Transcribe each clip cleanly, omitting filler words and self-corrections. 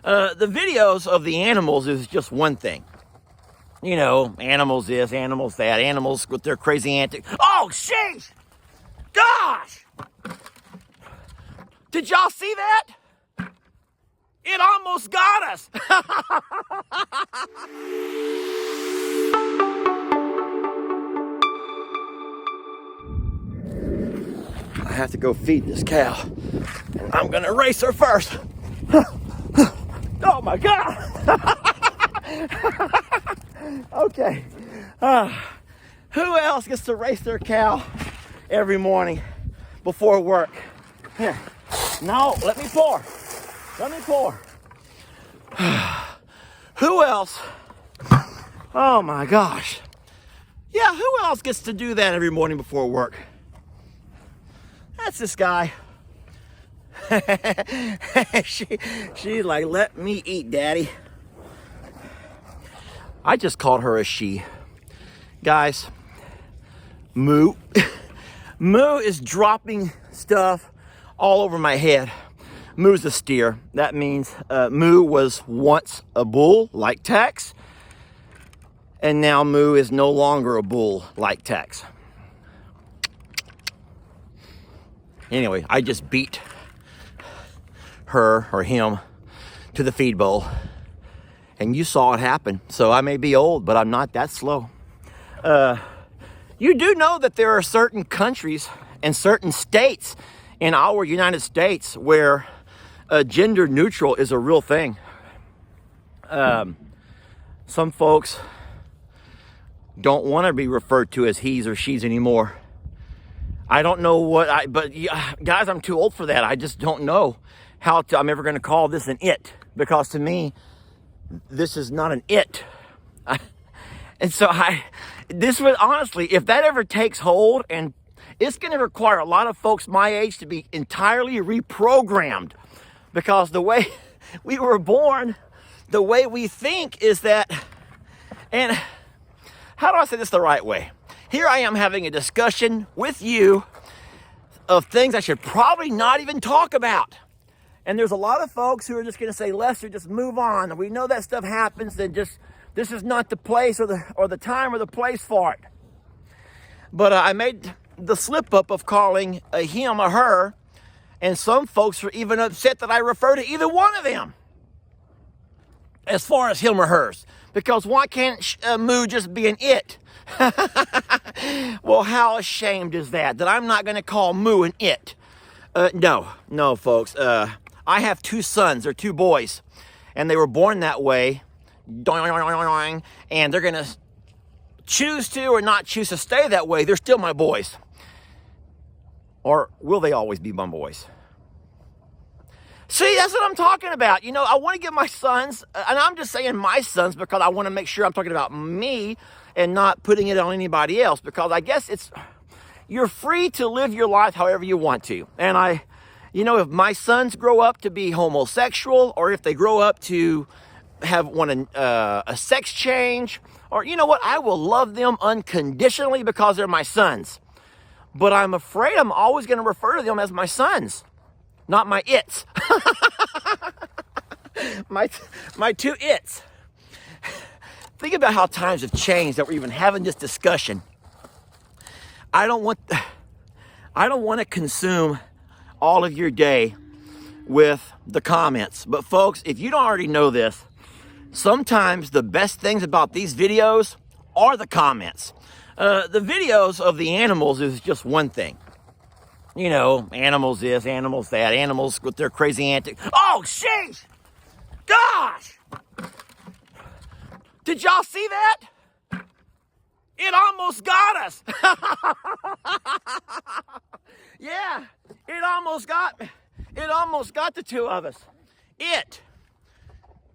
The videos of the animals is just one thing. You know, animals this, animals that, animals with their crazy antics. Oh, sheesh! Gosh! Did y'all see that? It almost got us! I have to go feed this cow. And I'm gonna race her first. Oh my God! Okay. Who else gets to race their cow every morning before work? Here. No, let me pour. Let me pour. Who else? Oh my gosh. Yeah, who else gets to do that every morning before work? That's this guy. She's like, let me eat, Daddy. I just called her a she. Guys, Moo. Moo is dropping stuff all over my head. Moo's a steer. That means Moo was once a bull, like Tex. And now Moo is no longer a bull, like Tex. Anyway, I just beat her or him to the feed bowl. And you saw it happen. So I may be old, but I'm not that slow. You do know that there are certain countries and certain states in our United States where gender neutral is a real thing. Some folks don't want to be referred to as he's or she's anymore. I don't know what but guys, I'm too old for that. I just don't know how I'm ever going to call this an it, because to me, this is not an it. And so this would honestly, if that ever takes hold, and it's going to require a lot of folks my age to be entirely reprogrammed, because the way we were born, the way we think is that, and how do I say this the right way? Here I am having a discussion with you of things I should probably not even talk about. And there's a lot of folks who are just going to say, Lester, just move on. We know that stuff happens, then just, this is not the place or the time or the place for it. But I made the slip up of calling a him a her, and some folks are even upset that I refer to either one of them as far as him or hers. Because why can't Moo just be an it? Well, how ashamed is that I'm not going to call Moo an it? No, folks. I have two sons, or two boys, and they were born that way, and they're going to choose to or not choose to stay that way. They're still my boys. Or will they always be my boys? See, that's what I'm talking about. You know, I want to give my sons, and I'm just saying my sons because I want to make sure I'm talking about me and not putting it on anybody else, because I guess you're free to live your life however you want to. And you know, if my sons grow up to be homosexual, or if they grow up to want a sex change, or you know what, I will love them unconditionally because they're my sons. But I'm afraid I'm always going to refer to them as my sons, not my its. my two its. Think about how times have changed that we're even having this discussion. I don't want to consume all of your day with the comments. But folks, if you don't already know this, sometimes the best things about these videos are the comments. The videos of the animals is just one thing. You know, animals this, animals that, animals with their crazy antics. Oh, sheesh! Gosh! Did y'all see that? It almost got us. Yeah, it almost got the two of us.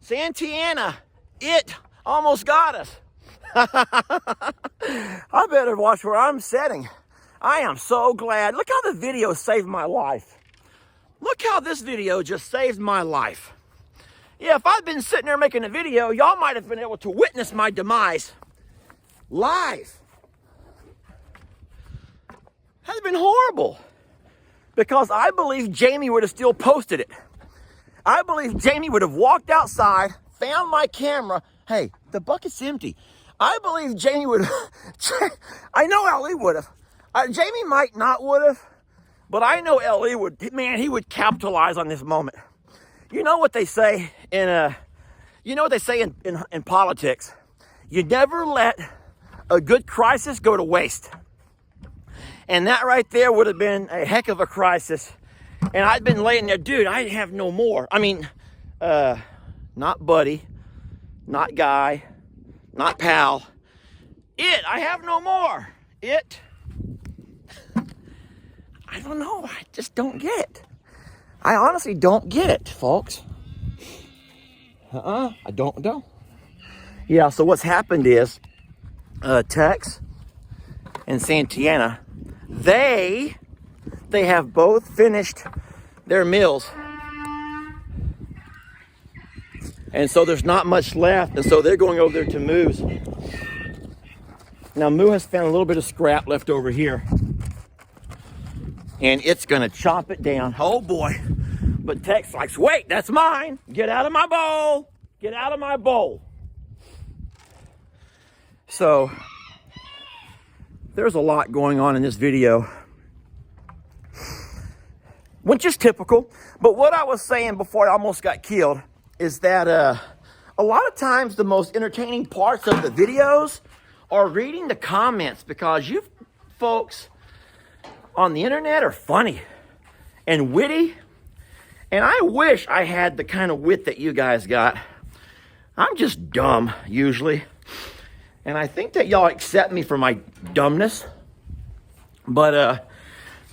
Santiana, it almost got us. I better watch where I'm sitting. I am so glad. Look how the video saved my life. Look how this video just saved my life. Yeah, if I'd been sitting there making a video, y'all might have been able to witness my demise live. That'd have been horrible. Because I believe Jamie would have still posted it. I believe Jamie would have walked outside, found my camera. Hey, the bucket's empty. I believe Jamie would have, I know Ellie would have. Jamie might not would have, but I know Ellie would, man, he would capitalize on this moment. You know what they say in politics? You never let a good crisis go to waste. And that right there would have been a heck of a crisis. And I'd been laying there, dude, I have no more. I mean, not buddy, not guy, not pal. I have no more. I don't know. I just don't get it. I honestly don't get it, folks. I don't know. Yeah, so what's happened is Tex and Santiana, they have both finished their meals. And so there's not much left. And so they're going over there to Moo's. Now Moo has found a little bit of scrap left over here. And it's gonna chop it down. Oh boy. But Tex likes, wait, that's mine. Get out of my bowl. Get out of my bowl. So there's a lot going on in this video, which is typical. But what I was saying before I almost got killed is that a lot of times the most entertaining parts of the videos are reading the comments, because you folks on the internet are funny and witty. And I wish I had the kind of wit that you guys got. I'm just dumb usually. And I think that y'all accept me for my dumbness. But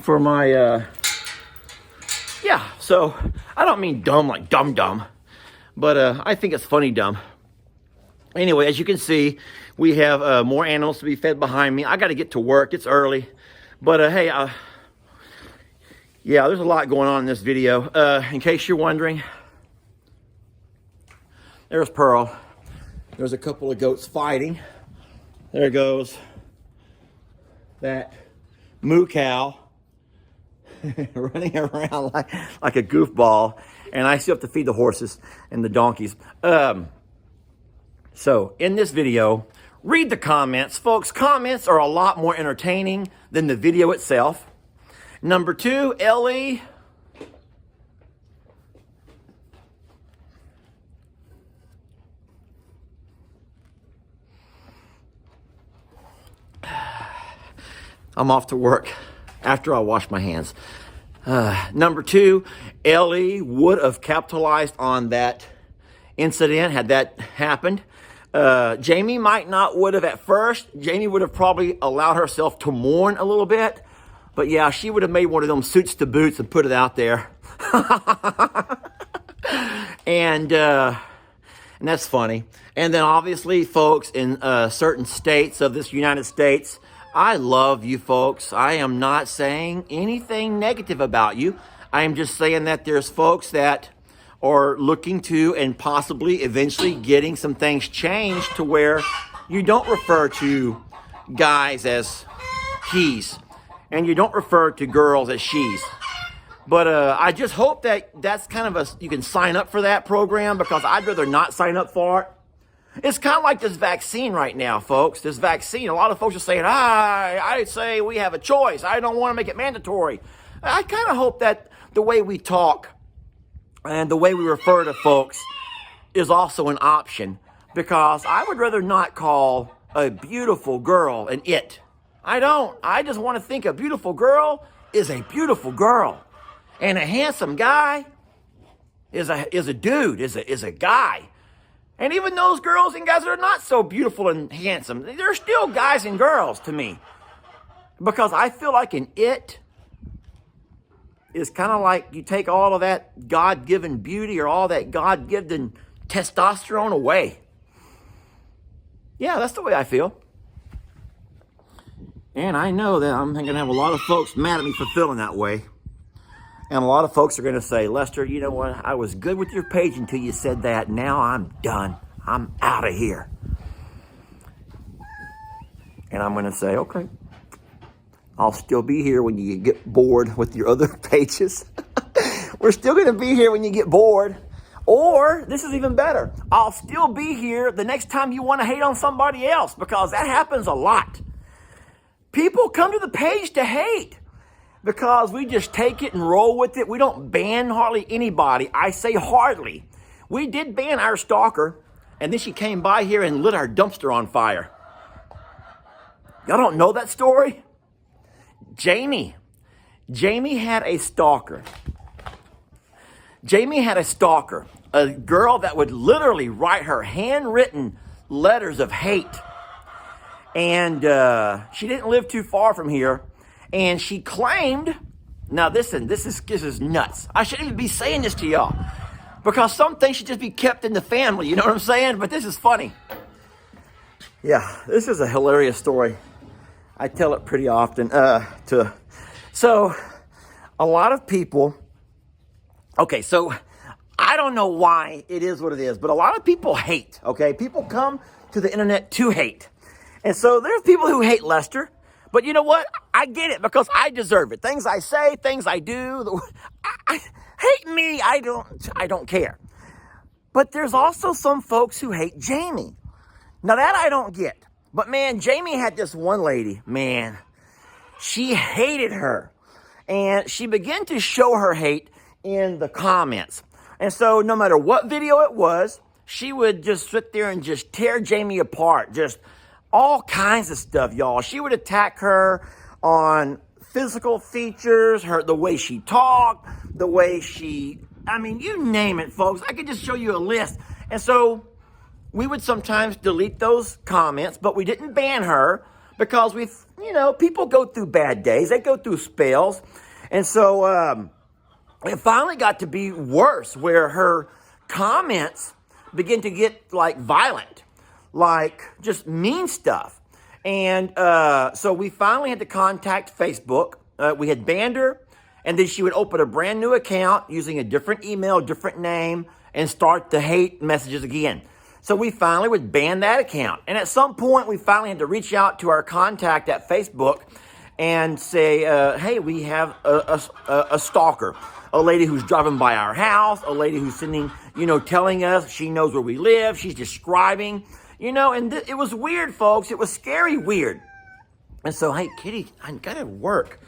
for my, yeah, so I don't mean dumb like dumb. But I think it's funny dumb. Anyway, as you can see, we have more animals to be fed behind me. I got to get to work. It's early. But hey, yeah, there's a lot going on in this video. In case you're wondering, there's Pearl. There's a couple of goats fighting. There goes that moo cow running around like a goofball. And I still have to feed the horses and the donkeys. So in this video, read the comments. Folks, comments are a lot more entertaining than the video itself. Number 2, Ellie. I'm off to work after I wash my hands. Number 2, Ellie would have capitalized on that incident had that happened. Jamie might not would have at first. Jamie would have probably allowed herself to mourn a little bit. But yeah, she would have made one of them suits to boots and put it out there. And that's funny. And then obviously, folks, in certain states of this United States, I love you folks. I am not saying anything negative about you. I am just saying that there's folks that are looking to and possibly eventually getting some things changed to where you don't refer to guys as he's and you don't refer to girls as she's. But I just hope that that's kind of you can sign up for that program, because I'd rather not sign up for it. It's kind of like this vaccine right now, folks. This vaccine, a lot of folks are saying, I say we have a choice. I don't want to make it mandatory. I kind of hope that the way we talk and the way we refer to folks is also an option, because I would rather not call a beautiful girl an it. I don't. I just want to think a beautiful girl is a beautiful girl. And a handsome guy is a dude, is a guy. And even those girls and guys that are not so beautiful and handsome, they're still guys and girls to me. Because I feel like an it is kind of like you take all of that God-given beauty or all that God-given testosterone away. Yeah, that's the way I feel. And I know that I'm going to have a lot of folks mad at me for feeling that way. And a lot of folks are going to say, Lester, you know what? I was good with your page until you said that. Now I'm done. I'm out of here. And I'm going to say, okay, I'll still be here when you get bored with your other pages. We're still going to be here when you get bored. Or, this is even better, I'll still be here the next time you want to hate on somebody else, because that happens a lot. People come to the page to hate because we just take it and roll with it. We don't ban hardly anybody. I say hardly. We did ban our stalker, and then she came by here and lit our dumpster on fire. Y'all don't know that story? Jamie had a stalker. Jamie had a stalker, a girl that would literally write her handwritten letters of hate. And she didn't live too far from here. And she claimed, now listen, this is nuts. I shouldn't even be saying this to y'all, because some things should just be kept in the family, you know what I'm saying? But this is funny. Yeah, this is a hilarious story. I tell it pretty often. So a lot of people, okay, so I don't know why it is what it is, but a lot of people hate, okay? People come to the internet to hate. And so there's people who hate Lester, but you know what? I get it, because I deserve it. Things I say, things I do, hate me, I don't care. But there's also some folks who hate Jamie. Now that I don't get. But man, Jamie had this one lady, man, she hated her. And she began to show her hate in the comments. And so no matter what video it was, she would just sit there and just tear Jamie apart. Just all kinds of stuff, y'all. She would attack her on physical features, the way she talked, the way I mean, you name it, folks. I could just show you a list. And so we would sometimes delete those comments, but we didn't ban her, because people go through bad days. They go through spells. And so it finally got to be worse, where her comments begin to get like violent, like just mean stuff. And so we finally had to contact Facebook. We had banned her, and then she would open a brand new account using a different email, different name, and start the hate messages again. So we finally would ban that account. And at some point, we finally had to reach out to our contact at Facebook and say, hey, we have a stalker, a lady who's driving by our house, a lady who's sending, telling us she knows where we live. She's describing, and it was weird, folks. It was scary weird. And so, hey, Kitty, I got to work.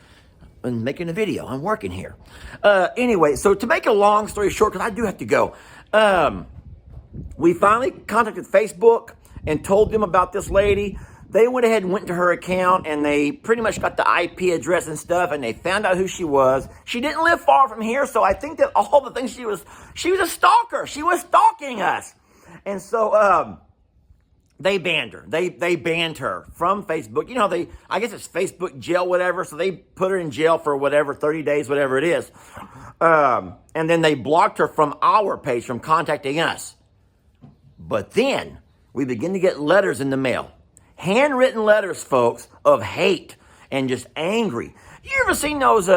I'm making a video. I'm working here. Anyway, so to make a long story short, because I do have to go, we finally contacted Facebook and told them about this lady. They went ahead and went to her account, and they pretty much got the IP address and stuff, and they found out who she was. She didn't live far from here, so I think that all the things she was a stalker. She was stalking us. And so they banned her. They banned her from Facebook. I guess it's Facebook jail, whatever, so they put her in jail for whatever, 30 days, whatever it is. And then they blocked her from our page, from contacting us. But then we begin to get letters in the mail. Handwritten letters, folks, of hate and just angry. You ever seen those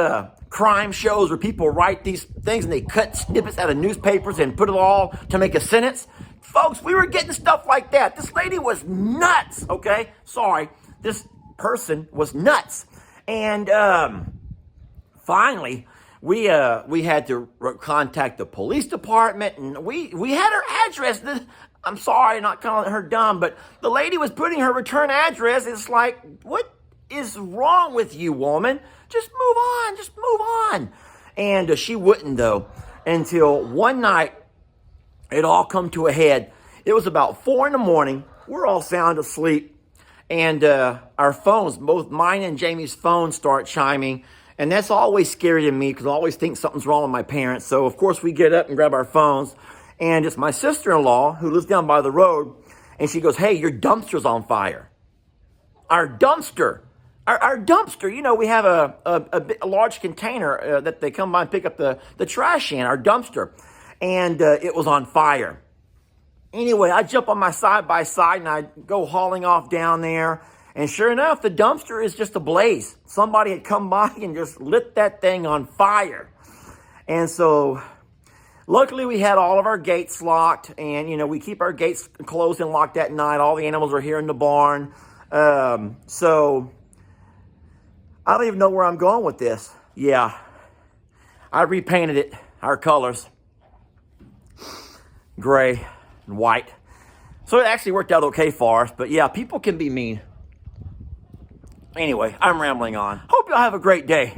crime shows where people write these things and they cut snippets out of newspapers and put it all to make a sentence? Folks, we were getting stuff like that. This lady was nuts, okay? Sorry, this person was nuts. And finally, we had to contact the police department, and we had her address. I'm sorry, not calling her dumb, but the lady was putting her return address. It's like, what is wrong with you, woman? Just move on. And she wouldn't, though, until one night it all come to a head. It was about 4 a.m. We're all sound asleep, and our phones, both mine and Jamie's phones, start chiming. And that's always scary to me, because I always think something's wrong with my parents. So, of course, we get up and grab our phones. And it's my sister-in-law, who lives down by the road. And she goes, hey, your dumpster's on fire. Our dumpster. Our dumpster. We have a large container that they come by and pick up the trash in, our dumpster. And it was on fire. Anyway, I jump on my side-by-side, and I go hauling off down there. And sure enough, the dumpster is just ablaze. Somebody had come by and just lit that thing on fire. And so, luckily, we had all of our gates locked. And, we keep our gates closed and locked at night. All the animals are here in the barn. So, I don't even know where I'm going with this. Yeah, I repainted it, our colors. gray, and white. So it actually worked out okay for us. But yeah, people can be mean. Anyway, I'm rambling on. Hope y'all have a great day.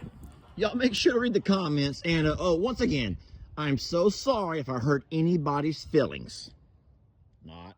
Y'all make sure to read the comments. And once again, I'm so sorry if I hurt anybody's feelings. Not.